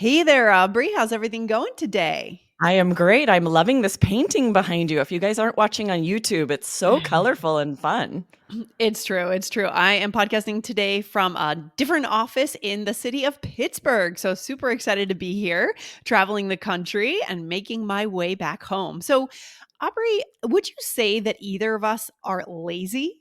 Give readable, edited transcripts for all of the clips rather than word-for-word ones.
Hey there, Aubrey. How's everything going today? I am great. I'm loving this painting behind you. If you guys aren't watching on YouTube, it's so colorful and fun. It's true. It's true. I am podcasting today from a different office in the city of Pittsburgh. So, super excited to be here, traveling the country and making my way back home. So, Aubrey, would you say that either of us are lazy?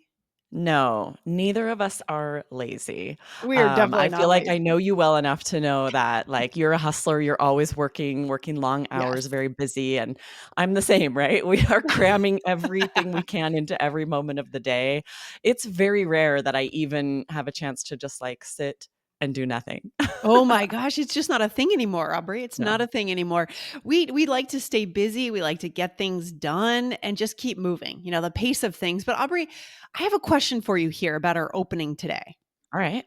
No, neither of us are lazy. We are definitely I feel not like I lazy. know you well enough to know that, like, you're a hustler, you're always working long hours, Yes. very busy, and I'm the same, right? We are cramming everything we can into every moment of the day. It's very rare that I even have a chance to just, like, sit and do nothing. Oh my gosh, it's just not a thing anymore, Aubrey. It's No. not a thing anymore. We like to stay busy, we like to get things done and just keep moving, the pace of things. But Aubrey, I have a question for you here about our opening today. All right.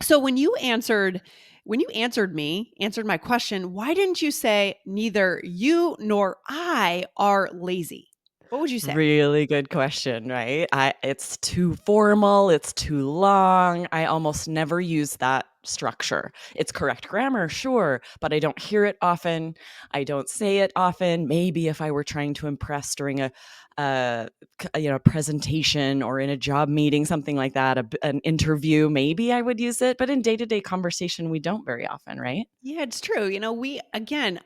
So when you answered my question, why didn't you say neither you nor I are lazy? What would you say? Really good question, right? It's too formal, it's too long. I almost never use that structure. It's correct grammar, sure, but I don't hear it often. I don't say it often. Maybe if I were trying to impress during a presentation or in a job meeting, something like that, an interview, maybe I would use it, but in day-to-day conversation we don't very often, right? Yeah, it's true.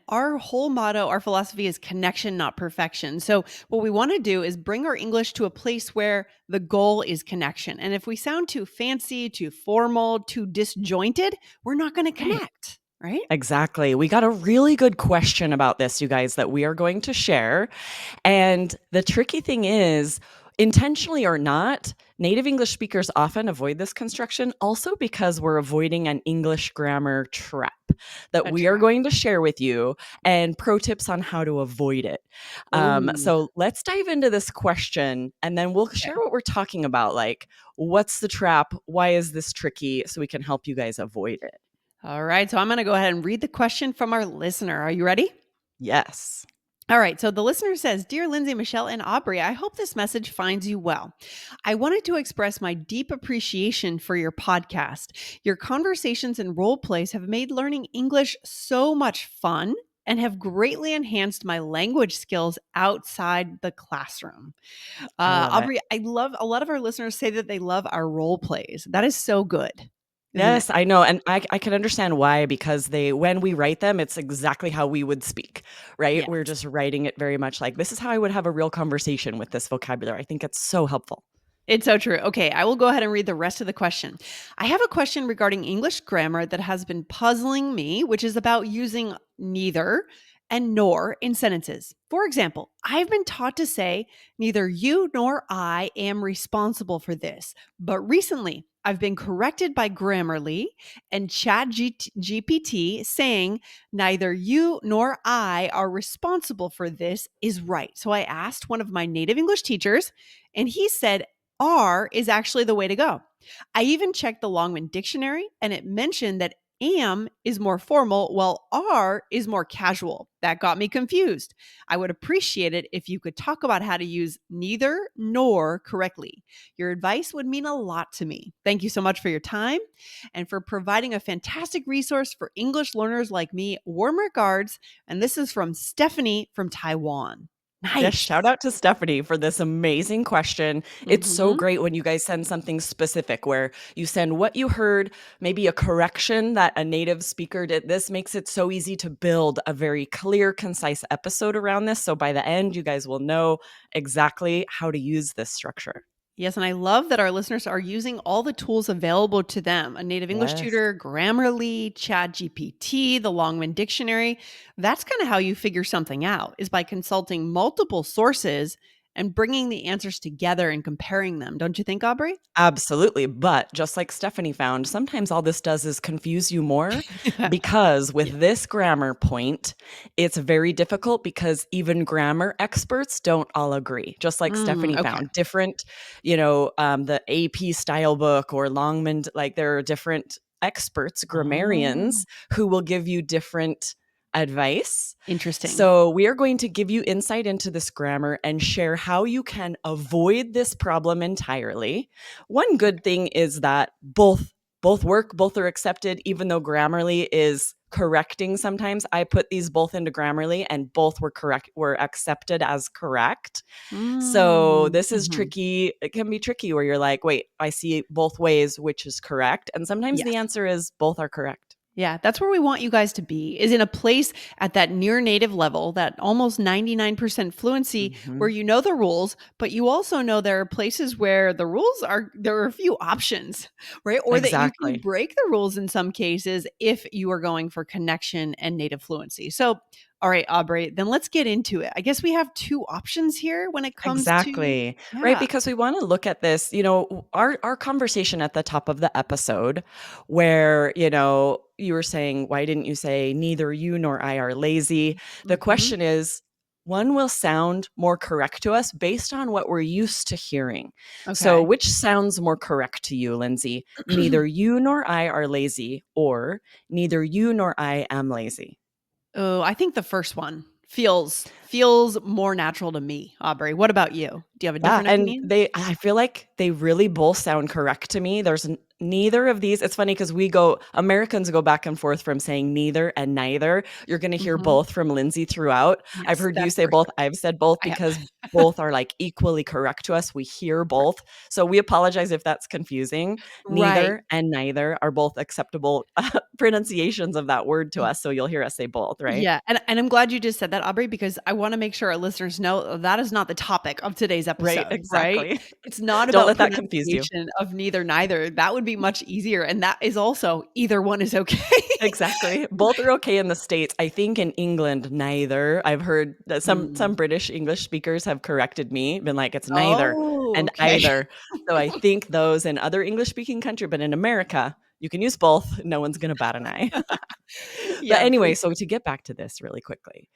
Our whole motto, our philosophy is connection, not perfection. So, what we want to do is bring our English to a place where the goal is connection. And if we sound too fancy, too formal, too disjointed, we're not going to Right. connect, right? Exactly. We got a really good question about this, you guys, that we are going to share. And the tricky thing is, intentionally or not, native English speakers often avoid this construction also because we're avoiding an English grammar trap that A we are trap. going to share with you and pro tips on how to avoid it. Oh, So let's dive into this question and then we'll okay. share what we're talking about. Like, what's the trap? Why is this tricky? So we can help you guys avoid it. All right. So, I'm going to go ahead and read the question from our listener. Are you ready? Yes. All right. So the listener says, Dear Lindsay, Michelle, and Aubrey, I hope this message finds you well. I wanted to express my deep appreciation for your podcast. Your conversations and role plays have made learning English so much fun and have greatly enhanced my language skills outside the classroom. I love it. Aubrey, I love a lot of our listeners say that they love our role plays. That is so good, isn't it? Yes, I know, and I can understand why, because they when we write them, it's exactly how we would speak, right? We're Yes. just writing it very much like, "This is how I would have a real conversation with this vocabulary." I think it's so helpful. It's so true. Okay, I will go ahead and read the rest of the question. I have a question regarding English grammar that has been puzzling me, which is about using neither and nor in sentences. For example, I've been taught to say, neither you nor I am responsible for this. But recently, I've been corrected by Grammarly and GPT saying, neither you nor I are responsible for this is right. So I asked one of my native English teachers, and he said, are is actually the way to go. I even checked the Longman dictionary and it mentioned that am is more formal while are is more casual. That got me confused. I would appreciate it if you could talk about how to use neither nor correctly. Your advice would mean a lot to me. Thank you so much for your time and for providing a fantastic resource for English learners like me. Warm regards. And this is from Stephanie from Taiwan. Yes, shout Nice. out to Stephanie for this amazing question. It's so Mhm. great when you guys send something specific where you send what you heard, maybe a correction that a native speaker did. This makes it so easy to build a very clear, concise episode around this. So by the end, you guys will know exactly how to use this structure. Yes, and I love that our listeners are using all the tools available to them. A native English Yes. tutor, Grammarly, Chat GPT, the Longman Dictionary. That's kind of how you figure something out, is by consulting multiple sources and bringing the answers together and comparing them. Don't you think, Aubrey? Absolutely, but just like Stephanie found, sometimes all this does is confuse you more because Yeah. with this grammar point, it's very difficult because even grammar experts don't all agree. Just like Stephanie Okay. found, different, the AP style book or Longman, like there are different experts, Oh, grammarians, who will give you different advice. interesting. So, we are going to give you insight into this grammar and share how you can avoid this problem entirely. One good thing is that both work, both are accepted, even though Grammarly is correcting sometimes, I put these both into Grammarly and both were accepted as correct. So Mm, this is mhm. tricky. It can be tricky where you're like, wait, I see both ways, which is correct. And sometimes the Yes. answer is both are correct. Yeah, that's where we want you guys to be, is in a place at that near native level, that almost 99% fluency where Mhm. you know the rules, but you also know there are places where the rules are there are a few options, right? Or that you can Exactly. break the rules in some cases if you are going for connection and native fluency. So, all right, Aubrey, then let's get into it. I guess we have two options here when it comes to Exactly. Right, yeah. because we wanna look at this, our conversation at the top of the episode where, you were saying, "Why didn't you say neither you nor I are lazy?" The Mhm. question is, one will sound more correct to us based on what we're used to hearing. So, Okay. which sounds more correct to you, Lindsay? Neither you nor I are lazy, or neither you nor I am lazy? Oh, I think the first one feels more natural to me, Aubrey. What about you? Do you have a Yeah, different and opinion? I feel like they really both sound correct to me. There's neither of these. It's funny because Americans go back and forth from saying neither and neither. You're going to hear Mhm. both from Lindsay throughout. I've Yes, heard you that's say for both. sure. I've said both I have because both are like equally correct to us. We hear both. So we apologize if that's confusing. right. Neither and neither are both acceptable pronunciations of that word to us. So you'll hear us say both, right? Yeah, and I'm glad you just said that, Aubrey, because I wanna make sure our listeners know that is not the topic of today's Right, episode, right? exactly. It's not Don't about let that confuse you. pronunciation of neither, neither. That would be much easier, and that is also either one is okay. Exactly. Both are okay in the States. I think in England, neither. I've heard that some Mm. British English speakers have corrected me, been like, "It's neither Oh, and okay. either." So I think those in other English speaking country, but in America, you can use both. No one's gonna bat an eye. But Yeah, for anyway, so to get back to this really quickly,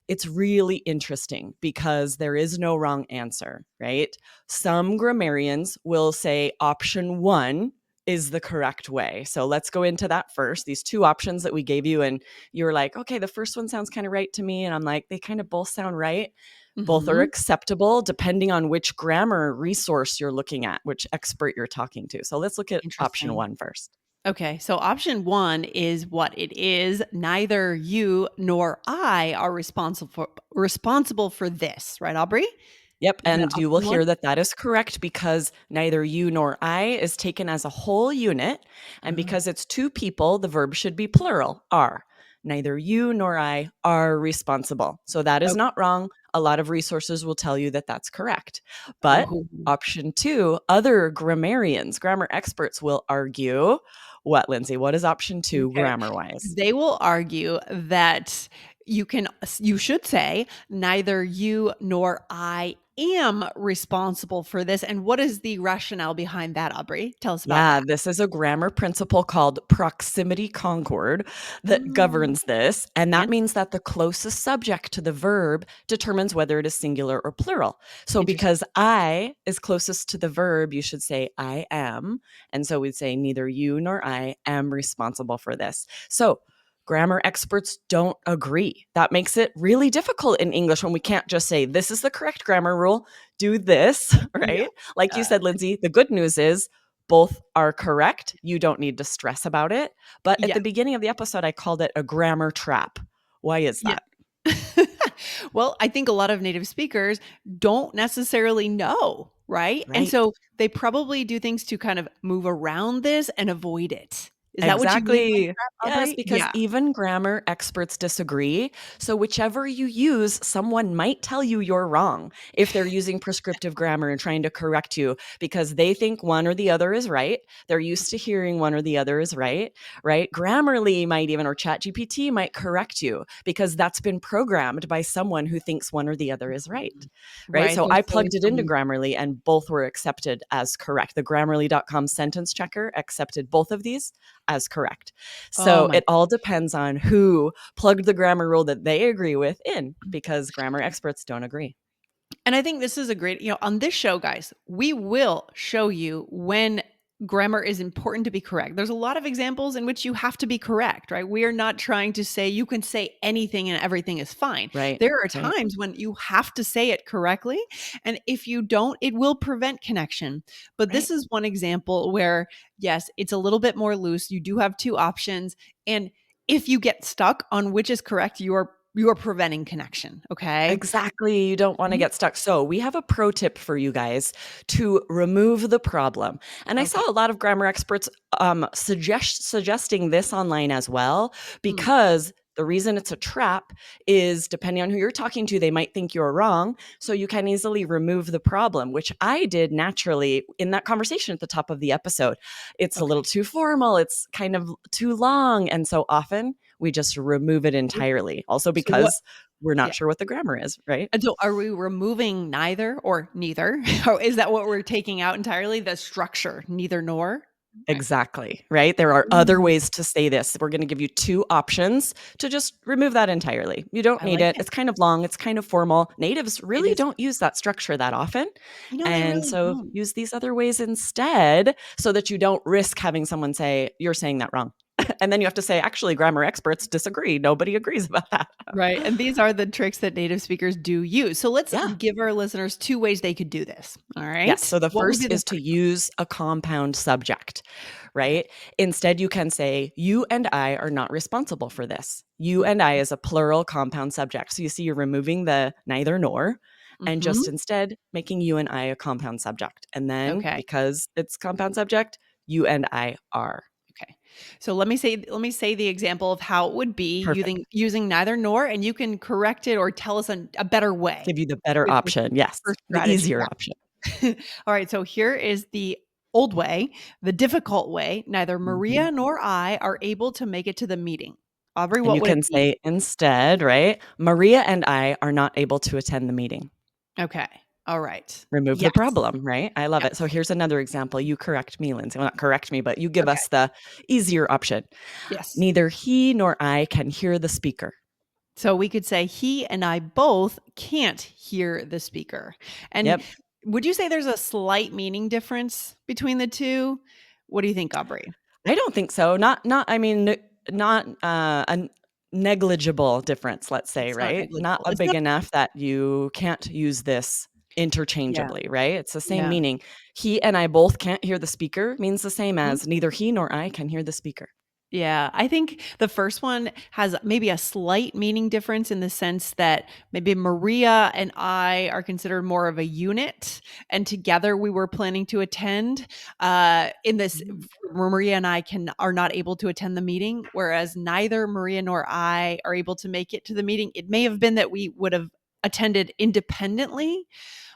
it's really interesting because there is no wrong answer, right? Some grammarians will say option one is the correct way. So let's go into that first. These two options that we gave you, and you were like, okay, the first one sounds kind of right to me. And I'm like, they kind of both sound right. Both are Mhm. acceptable depending on which grammar resource you're looking at, which expert you're talking to. So let's look at option Interesting. one first. Okay, so option one is what it is. Neither you nor I are responsible for this, right, Aubrey? Yep, Is that and you will option one? hear that that is correct because neither you nor I is taken as a whole unit, and Oh, because it's two people, the verb should be plural, are. Neither you nor I are responsible. So that is okay. not wrong. A lot of resources will tell you that that's correct. But Oh, option 2, other grammarians, grammar experts will argue what, Lindsay? What is option 2 okay. grammar-wise? They will argue that you should say neither you nor I am responsible for this. And what is the rationale behind that, Aubrey? Tell us about Yeah, that. this is a grammar principle called proximity concord that Mm, governs this. And that fancy. means that the closest subject to the verb determines whether it is singular or plural. So Interesting. because I is closest to the verb, you should say I am. And so we'd say neither you nor I am responsible for this. So grammar experts don't agree. That makes it really difficult in English when we can't just say, this is the correct grammar rule, do this, Yeah. right? Like you said, Lindsay, the good news is both are correct. You don't need to stress about it. But at Yeah. the beginning of the episode, I called it a grammar trap. Why is Yeah. that? Well, I think a lot of native speakers don't necessarily know, right? And Right. so they probably do things to kind of move around this and avoid it. Is that what you mean by Exactly. trap, Yes, Aubrey? because Yeah. even grammar experts disagree. So, whichever you use, someone might tell you you're wrong if they're using prescriptive grammar and trying to correct you because they think one or the other is right. They're used to hearing one or the other is right, right? Grammarly might even, or ChatGPT might correct you because that's been programmed by someone who thinks one or the other is right, Mhm. right? Right, So, I there's plugged always it into someone Grammarly and both were accepted as correct. The grammarly.com sentence checker accepted both of these as correct. oh So my it all depends on who plugged the grammar rule that they agree with in because grammar experts don't agree. And I think this is a great, on this show, guys, we will show you when grammar is important to be correct. There's a lot of examples in which you have to be correct, right? We are not trying to say you can say anything and everything is fine. Right. There are Right. times when you have to say it correctly. And if you don't, it will prevent connection. But Right. this is one example where, yes, it's a little bit more loose. You do have two options. And if you get stuck on which is correct, you are preventing connection, okay? Exactly, you don't wanna Mhm. get stuck. So, we have a pro tip for you guys to remove the problem, and I saw Okay. a lot of grammar experts, suggesting this online as well, Mm, because the reason it's a trap is depending on who you're talking to, they might think you're wrong, so you can easily remove the problem, which I did naturally in that conversation at the top of the episode. It's a little okay. too formal, it's kind of too long, and so often we just remove it Move it. entirely. Also So what because we're Yeah. not sure what the grammar is, right? And so are we removing neither or neither? Or is that what we're taking out entirely? The structure, neither nor? Okay. Exactly, right? There are other Ooh, ways to say this. We're gonna give you 2 options to just remove that entirely. You don't I need like it. it. It's kind of long, it's kind of formal. Natives It really is. don't use that structure that often, They and really so don't. use these other ways instead so that you don't risk having someone say, "You're saying that wrong." And then you have to say, "Actually, grammar experts disagree. Nobody agrees about that." Right, and these are the tricks that native speakers do use. So let's Yeah. give our listeners 2 ways they could do this, all Yes, right? so the What would be first the is to first? use a compound subject, Okay. right? Instead, you can say, "You and I are not responsible for this." "You and I" Mhm, is a plural compound subject. So you see you're removing the neither nor and just mhm, instead making "you and I" a compound subject. And then okay, because it's compound subject, "you and I are." okay. So let me say the example of how it would be Perfect. using neither nor, and you can correct it or tell us a better way Give you the better with this option. Yes, first the strategy, easier yeah. option. All right, so here is the old way, the difficult way. Neither Mhm. Maria nor I are able to make it to the meeting. Aubrey, And what you would it can be? say instead, right? "Maria and I are not able to attend the meeting." Okay. All right. Remove the Yes. problem, right? I love it. So Yes. here's another example. You correct me, Lindsay. Well, not correct me, but you give Okay. us the easier option. Yes. Neither he nor I can hear the speaker. So we could say he and I both can't hear the speaker. And Yep. would you say there's a slight meaning difference between the two? What do you think, Aubrey? I don't think so. Not I mean not a negligible difference, let's say, It's not right? Not negligible. a It's big not. enough that you can't use this Yeah. interchangeably, right? It's the same Yeah. meaning. He and I both can't hear the speaker means the same Mhm. as neither he nor I can hear the speaker. Yeah, I think the first one has maybe a slight meaning difference in the sense that maybe Maria and I are considered more of a unit, and together we were planning to attend. In this, Mm. Maria and I can are not able to attend the meeting, whereas neither Maria nor I are able to make it to the meeting. It may have been that we would have attended independently,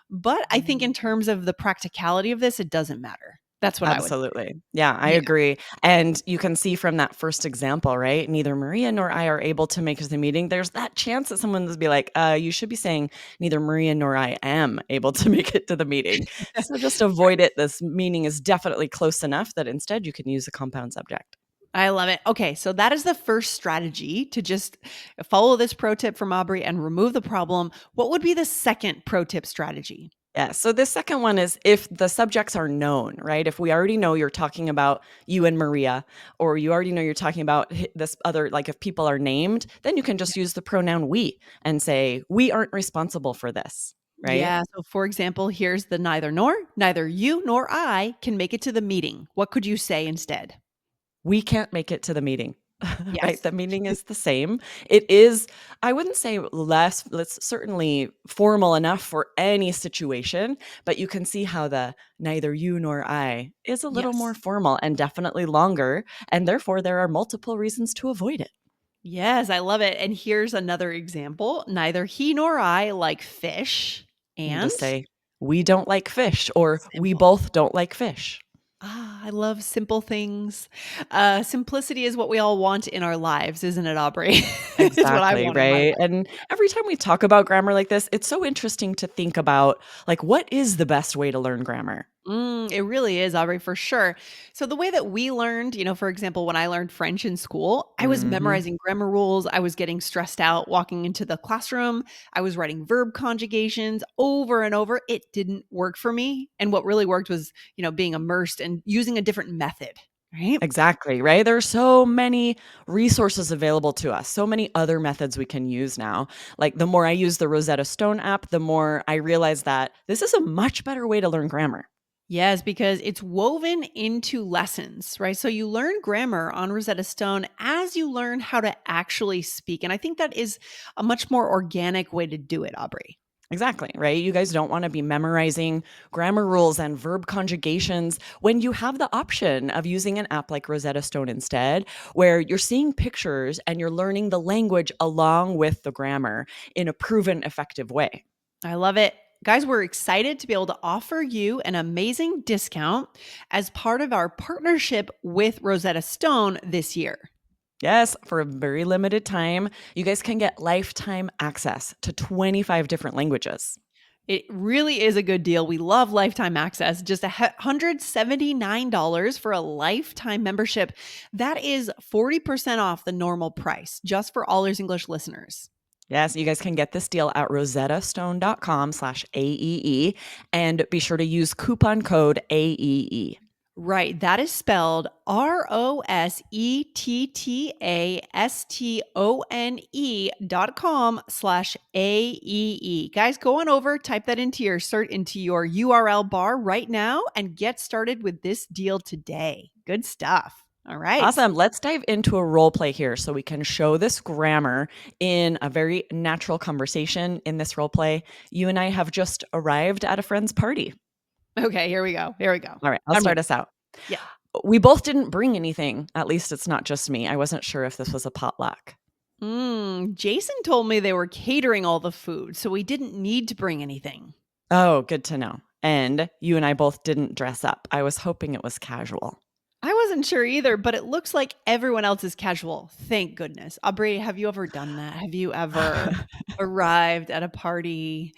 but I think in terms of the practicality of this, it doesn't matter. That's what I would say. Absolutely. Yeah, I Yeah. agree. And you can see from that first example, right? Neither Maria nor I are able to make it to the meeting. There's that chance that someone will be like, you should be saying neither Maria nor I am able to make it to the meeting. So just avoid it. This meaning is definitely close enough that instead you can use a compound subject. I love it. Okay, so that is the first strategy to just follow this pro tip from Aubrey and remove the problem. What would be the second pro tip strategy? Yeah. So the second one is if the subjects are known, right? If we already know you're talking about you and Maria, or you already know you're talking about this other, like if people are named, then you can just use the pronoun we and say, we aren't responsible for this, right? Yeah. So, for example, here's the neither nor. Neither you nor I can make it to the meeting. What could you say instead? We can't make it to the meeting. Right? Yes. The meaning is the same. It is, I wouldn't say less, it's certainly formal enough for any situation, but you can see how the neither you nor I is a little more Yes. formal and definitely longer. And therefore, there are multiple reasons to avoid it. Yes, I love it. And here's another example. Neither he nor I like fish. You And just say, we don't like fish, or we simple. both don't like fish. I love simple things. Simplicity is what we all want in our lives, isn't it, Aubrey? It's what I Exactly, want in my life. right? And every time we talk about grammar like this, it's so interesting to think about like what is the best way to learn grammar? It really is, Aubrey, for sure. So the way that we learned, for example, when I learned French in school, I was Mhm. memorizing grammar rules. I was getting stressed out walking into the classroom. I was writing verb conjugations over and over. It didn't work for me. And what really worked was, being immersed and using a different method, right? Exactly, right? There are so many resources available to us, so many other methods we can use now. Like the more I use the Rosetta Stone app, the more I realize that this is a much better way to learn grammar. Yes, because it's woven into lessons, right? So you learn grammar on Rosetta Stone as you learn how to actually speak. And I think that is a much more organic way to do it, Aubrey. Exactly, right? You guys don't want to be memorizing grammar rules and verb conjugations when you have the option of using an app like Rosetta Stone instead, where you're seeing pictures and you're learning the language along with the grammar in a proven effective way. I love it. Guys, we're excited to be able to offer you an amazing discount as part of our partnership with Rosetta Stone this year. Yes, for a very limited time, you guys can get lifetime access to 25 different languages. It really is a good deal. We love lifetime access. Just $179 for a lifetime membership. That is 40% off the normal price just for All Ears English listeners. Yes, you guys can get this deal at rosettastone.com/AEE and be sure to use coupon code AEE. Right. That is spelled ROSETTASTONE.com/AEE. Guys, go on over, type that into your URL bar right now and get started with this deal today. Good stuff. All right. Awesome. Let's dive into a role play here so we can show this grammar in a very natural conversation. In this role play, you and I have just arrived at a friend's party. Okay, here we go. Here we go. All right, I'll I'm start ready. us out. Yeah. We both didn't bring anything. At least it's not just me. I wasn't sure if this was a potluck. Jason told me they were catering all the food, so we didn't need to bring anything. Oh, good to know. And you and I both didn't dress up. I was hoping it was casual. I wasn't sure either, but it looks like everyone else is casual. Thank goodness. Aubrey, have you ever done that? Have you ever arrived at a party?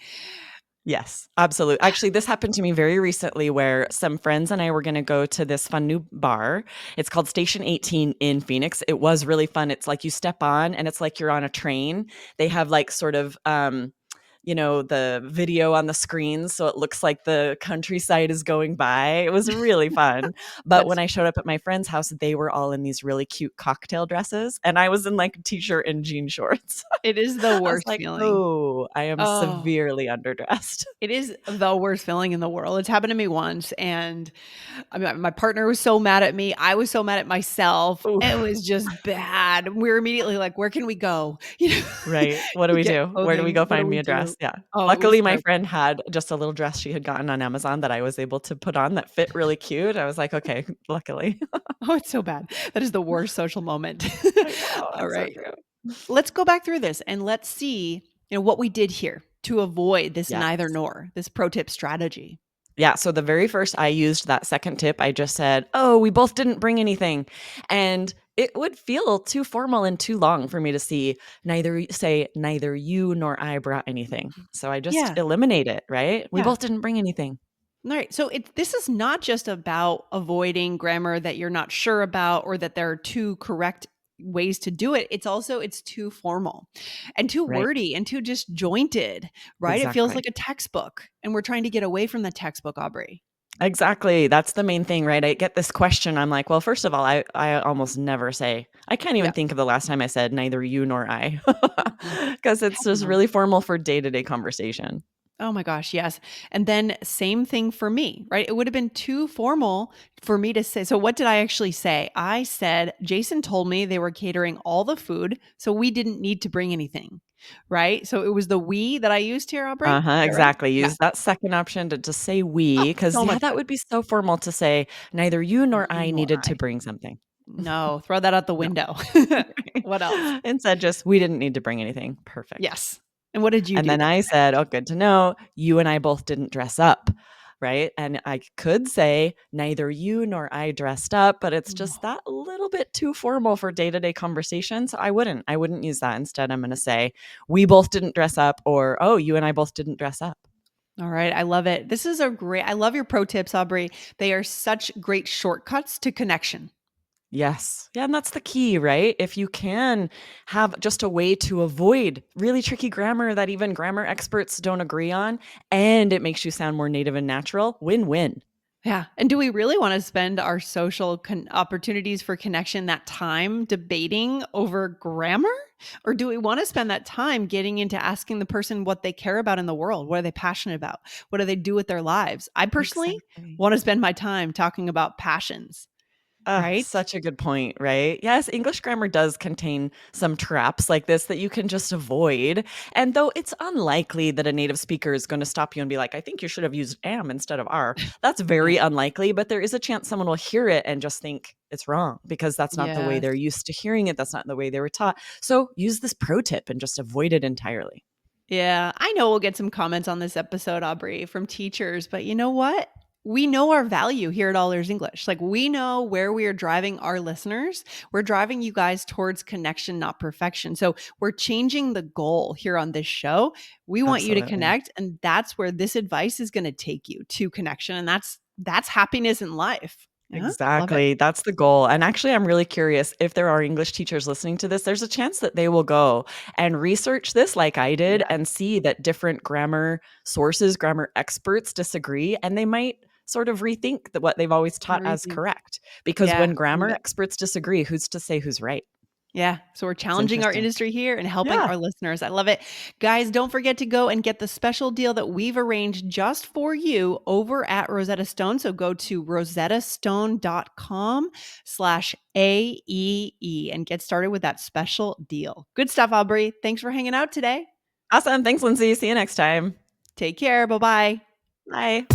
Yes, absolutely. Actually, this happened to me very recently where some friends and I were going to go to this fun new bar. It's called Station 18 in Phoenix. It was really fun. It's like you step on and it's like you're on a train. They have like sort of the video on the screen so it looks like the countryside is going by. It was really fun. But That's when I showed up at my friend's house, they were all in these really cute cocktail dresses and I was in like a t-shirt and jean shorts. it is the I was worst like, feeling. "Oh, I am Oh, severely underdressed." it is the worst feeling in the world. It's happened to me once, and I mean, my partner was so mad at me. I was so mad at myself. It Oof. was just bad. We were immediately like, "Where can we go?" You know, Right. What do to we get do? Where do we clothing. go What do find me we a dress? do? Yeah. Oh, it was Luckily, my terrible. friend had just a little dress she had gotten on Amazon that I was able to put on that fit really cute. I was like, "Okay, luckily." Oh, it's so bad. That is the worst social moment. I know, All it's so right. true. Let's go back through this and let's see, what we did here to avoid this Yes. neither nor, this pro tip strategy. Yeah, so the very first I used that second tip, I just said, "Oh, we both didn't bring anything." And it would feel too formal and too long for me to say neither you nor I brought anything. So I just Yeah. eliminate it, right? We Yeah. both didn't bring anything. All right. So this is not just about avoiding grammar that you're not sure about or that there are two correct ways to do it. It's too formal and too Right. wordy and too disjointed, right? It feels Exactly. like a textbook and we're trying to get away from the textbook, Aubrey. Exactly. That's the main thing, right? I get this question. I'm like, well, first of all, I almost never say, I can't even Yeah. think of the last time I said neither you nor I, Oh, because it's heck just no. really formal for day to day conversation. Oh my gosh, yes. And then same thing for me, right? It would have been too formal for me to say. So what did I actually say? I said Jason told me they were catering all the food, so we didn't need to bring anything. Right? So it was the we that I used here, Aubrey. Is Uh-huh, that right? exactly. Yeah. Use that second option to just say Oh, we, because so yeah, much that better. would be so formal to say neither you nor You I nor needed to I. bring something. No, throw that out the No. window. Right. What else? Instead, just we didn't need to bring anything. Perfect. Yes. And what did you And do then then? I said, "Oh, good to know. You and I both didn't dress up." Right? And I could say neither you nor I dressed up, but it's just that little bit too formal for day-to-day conversation. So I wouldn't use that. Instead, I'm going to say we both didn't dress up or oh, you and I both didn't dress up. All right. I love it. I love your pro tips, Aubrey. They are such great shortcuts to connection. Yes. Yeah, and that's the key, right? If you can have just a way to avoid really tricky grammar that even grammar experts don't agree on, and it makes you sound more native and natural, win-win. Yeah. And do we really want to spend our social opportunities for connection, that time debating over grammar? Or do we want to spend that time getting into asking the person what they care about in the world? What are they passionate about? What do they do with their lives? I personally Exactly. want to spend my time talking about passions, right? Such a good point, right? Yes, English grammar does contain some traps like this that you can just avoid. And though it's unlikely that a native speaker is going to stop you and be like, I think you should have used am instead of are, that's Yeah. very unlikely. But there is a chance someone will hear it and just think it's wrong because that's not the way Yes. they're used to hearing it. That's not the way they were taught. So use this pro tip and just avoid it entirely. Yeah, I know we'll get some comments on this episode, Aubrey, from teachers, but you know what? We know our value here at All Ears English. Like, we know where we are driving our listeners. We're driving you guys towards connection, not perfection. So, we're changing the goal here on this show. We want you to Absolutely. connect, and that's where this advice is going to take you, to connection, and that's happiness in life. Yeah, love it. Exactly, that's the goal, and actually, I'm really curious if there are English teachers listening to this, there's a chance that they will go and research this like I did Yeah, and see that different grammar sources, grammar experts disagree, and they might sort of rethink that what they've always taught as everything. correct, because Yeah, when love grammar it. experts disagree, who's to say who's right? Yeah. So we're It's challenging our interesting. industry here and helping Yeah, our listeners. I love it. Guys, don't forget to go and get the special deal that we've arranged just for you over at Rosetta Stone. So go to rosettastone.com/AEE and get started with that special deal. Good stuff, Aubrey. Thanks for hanging out today. awesome, thanks, Lindsay, see you next time. Take care. Bye bye. Bye.